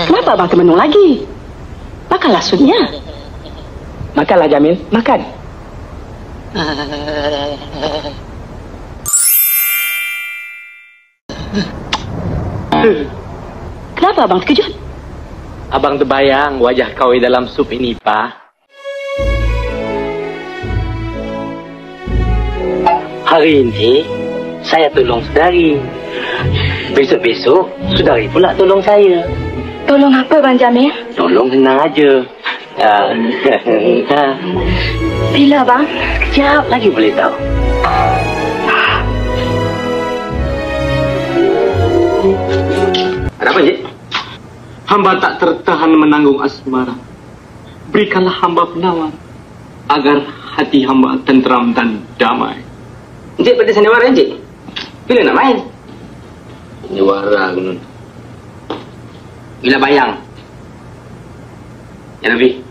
Kenapa abang termenung lagi? Makanlah supnya. Makanlah Jamil, makan. Kenapa abang terkejut? Abang terbayang wajah kau di dalam sup ini, Pak. Hari ini, saya tolong saudari. Besok-besok, saudari pula tolong saya. Tolong apa, Bang Jamil? Tolong senang aja. Bila, Bang? Sekejap lagi boleh tahu. Ada apa, Cik? Hamba tak tertahan menanggung asmara. Berikanlah hamba penawar agar hati hamba tenteram dan damai. Encik pada sandiwara, Encik? Bila nak main? Sandiwara, Gunun. Bila bayang? Ya, Nabi.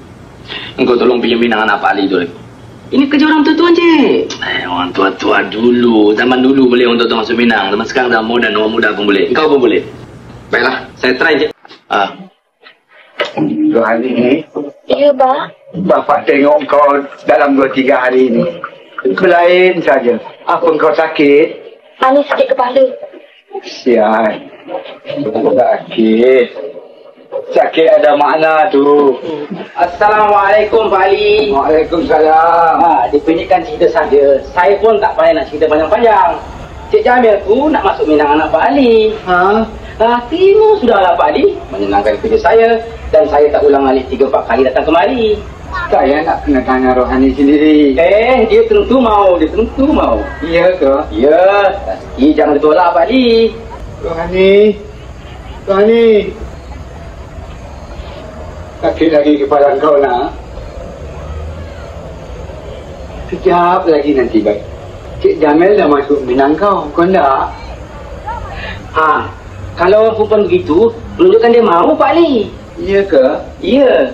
Engkau tolong pinjam minang anak Pak Ali tu lagi. Ini kerja orang tua-tua, Encik. Orang tua-tua dulu. Zaman dulu boleh orang tua-tua masuk minang. Zaman sekarang dah moden, orang muda pun boleh. Engkau pun boleh. Baiklah, saya try, Encik. Tuhan ini. Ya, Bang. Bapak tengok kau dalam 2-3 hari ini. Kelain saja. Apa kau sakit? Ani sakit kepala. Sial. Sakit. Sakit ada makna tu. Assalamualaikum, Pak Ali. Waalaikumsalam. Dipendekkan cerita saja. Saya pun tak payah nak cerita panjang-panjang. Cik Jamil tu nak masuk minang anak Pak Ali. Terima sudahlah Pak Ali. Menyenangkan kerja saya. Dan saya tak ulang alik 3-4 kali datang kemari. Saya nak kena tanya Rohani sendiri. Dia tentu mau. Dia tentu mau. Iya ke? Ya. Jangan ditolak Pak Ali. Rohani. Sakit lagi kepala kau nak? Sekejap lagi nanti baik. Cik Jamil dah masuk minang kau tak? Kalau orang perempuan begitu, menunjukkan dia mahu Pak Ali. Iya ke? Ya.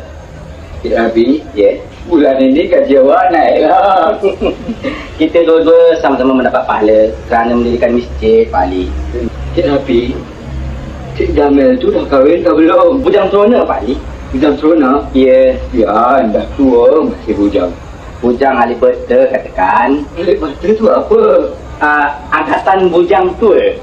Cik Abi, Ya. bulan ini gaji awak naik lah. Kita dua-dua sama-sama mendapat pahala kerana mendirikan masjid Pak Ali. Cik Abi, Cik Jamil tu dah kahwin ke belum? Bujang terona Pak Ali. Bujang seronok? Ya. Ya, dah tua masih bujang. Bujang ahli berta katakan. Ahli berta tu apa? Angkatan bujang tua.